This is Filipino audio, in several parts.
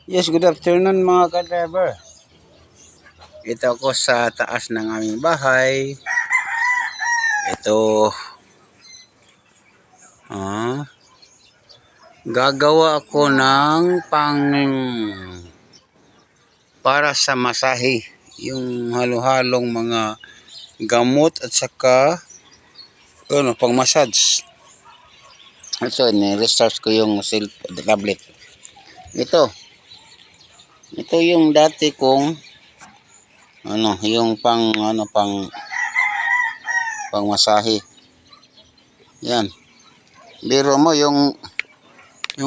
Yes, good afternoon mga ka-driver. Ito ako sa taas ng aming bahay. Ito, gagawa ako ng para sa masahe. Yung halo-halong mga gamot at saka pang massage. Ito, ni-recharge ko yung tablet. Ito yung dati kong yung pang masahe. Yan. Biro mo yung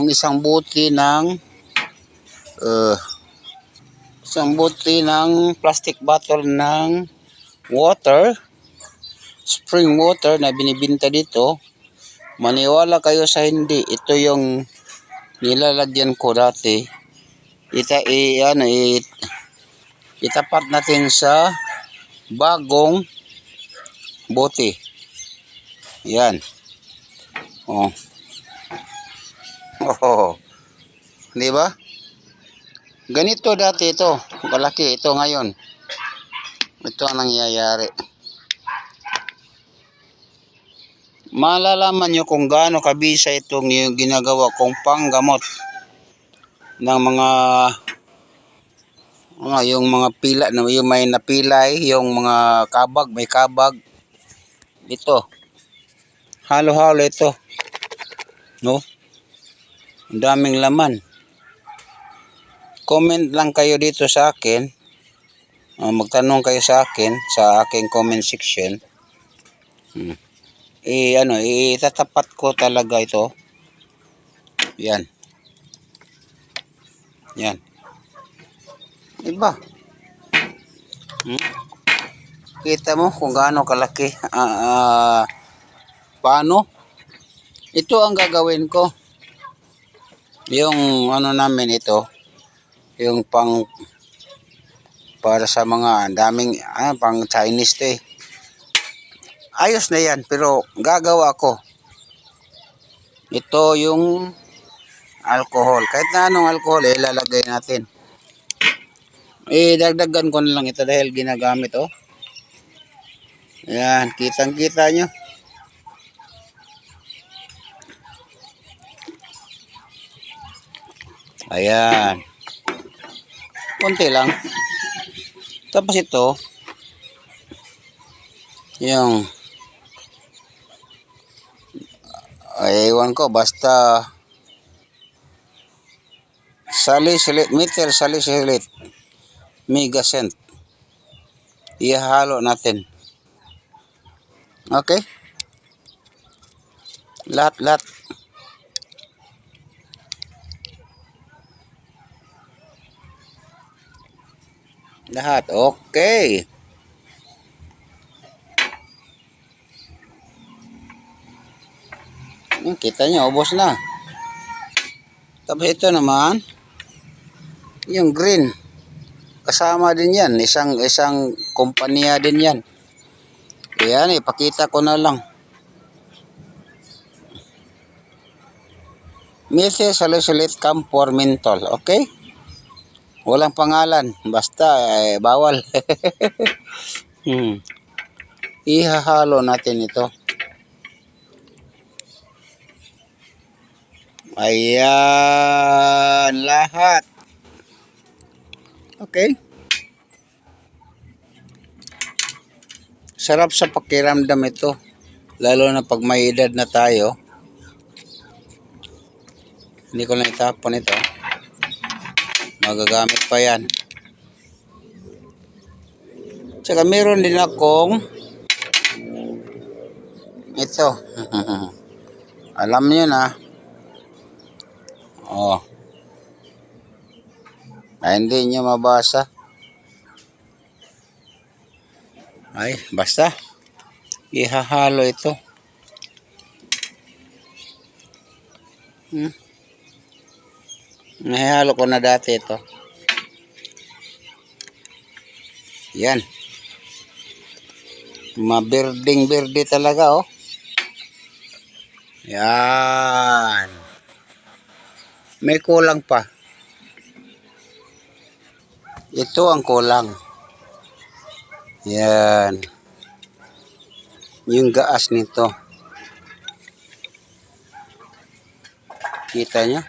isang buti ng plastic bottle ng water, spring water na binibinta dito. Maniwala kayo sa hindi, ito yung nilalagyan ko dati. Itapat natin sa bagong bote. Yan. Oh. Oh. Di ba? Ganito dati ito. Kalaki ito ngayon. Ito ang nangyayari. Malalaman nyo kung gaano kabisa itong yung ginagawa kong panggamot ng yung mga pila, yung may napilay, yung mga kabag, may kabag. Ito. Halo-halo ito. No? Ang daming laman. Comment lang kayo dito sa akin. Magtanong kayo sa akin sa aking comment section. Itatapat ko talaga ito. Yan. Yan. Diba? Kita mo kung gaano kalaki. Paano? Ito ang gagawin ko. Yung namin ito. Yung para sa mga daming pang Chinese to eh. Ayos na yan pero gagawa ko. Ito yung alcohol. Kahit na anong alcohol ilalagay natin. Dagdagan ko na lang ito dahil ginagamit oh. Yan, kitang-kita nyo. Ayan. Konti lang. Tapos ito yung ewan ko basta salicylate, methyl salicylate megacent. Ihalo natin. Okay? Lahat. Lahat. Okay. Kita nyo, ubos na. Tapos ito naman, yung green. Kasama din yan. Isang kumpanya din yan. Ayan, ipakita ko na lang. Methyl salicylate camphor menthol. Okay? Walang pangalan. Basta, bawal. Ihahalo natin ito. Ayan, lahat. Okay? Sarap sa pakiramdam ito. Lalo na pag may edad na tayo. Hindi ko lang itapon ito. Magagamit pa yan. Tsaka meron din akong ito. Alam nyo na. Oh. Hindi nyo mabasa. Ay, basta. Ihahalo ito. Nahihalo ko na dati ito. Yan. Maberding-berde talaga oh. Yan. May kulang pa. Ito ang kulang. Yan. Yung gaas nito. Kita nyo?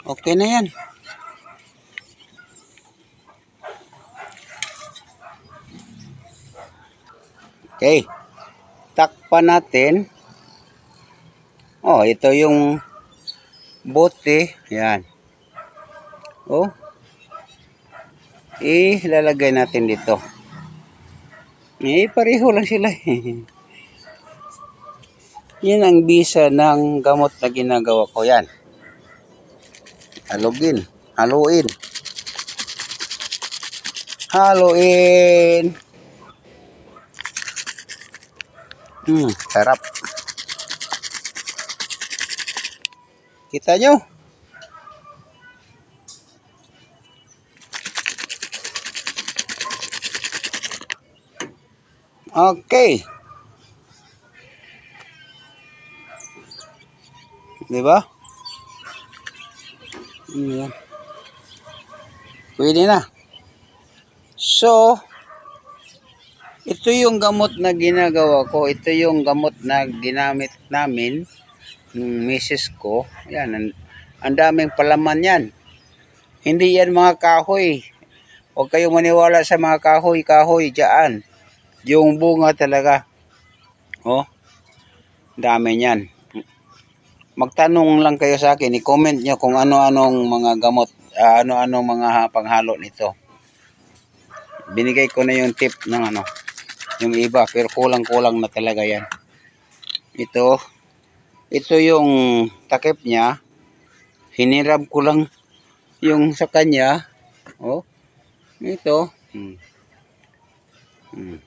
Okay na yan. Okay. Takpan natin. Oh, ito yung bote. Yan. Oh. Ilalagay natin dito. Pareho lang sila. Yan ang bisa ng gamot na ginagawa ko. Yan. Haluin. Sarap. Kita nyo? Okay. Diba? Yan. Pwede na. So, ito yung gamot na ginagawa ko. Ito yung gamot na ginamit namin ng misis ko. Yan. Ang daming palaman yan. Hindi yan mga kahoy. Huwag kayong maniwala sa mga kahoy dyan. Yung bunga talaga. Oh, dami niyan. Magtanong lang kayo sa akin. I-comment nyo kung ano-anong mga gamot, ano-anong mga panghalo nito. Binigay ko na yung tip ng yung iba. Pero kulang-kulang na talaga yan. Ito yung takip niya. Hinirab ko lang yung sa kanya. Oh, ito.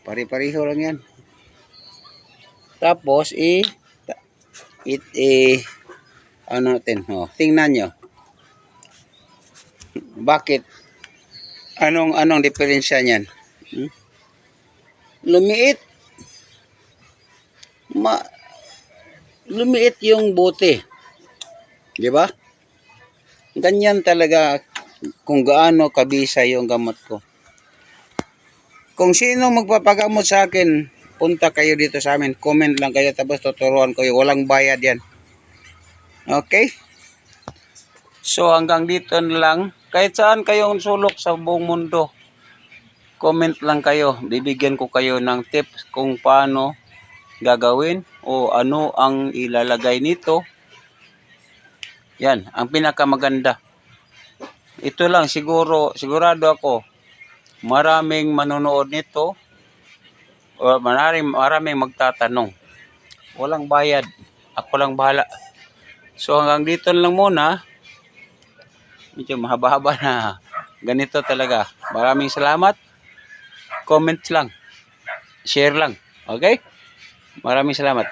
Pari-pariho lang yan. Tapos, tingnan nyo. Bakit? Anong diferensya niyan? Lumiit. Lumiit yung bote. Di ba? Ganyan talaga kung gaano kabisa yung gamot ko. Kung sino magpapagamot sa akin, punta kayo dito sa amin. Comment lang kayo tapos tuturuan ko. Walang bayad yan. Okay? So hanggang dito na lang. Kahit saan kayong sulok sa buong mundo, comment lang kayo. Bibigyan ko kayo ng tips kung paano gagawin o ano ang ilalagay nito. Yan, ang pinakamaganda. Ito lang sigurado ako, maraming manonood nito o maraming magtatanong. Walang bayad. Ako lang bahala. So hanggang dito lang muna. Medyo mahaba-haba na. Ganito talaga. Maraming salamat. Comments lang. Share lang. Okay? Maraming salamat.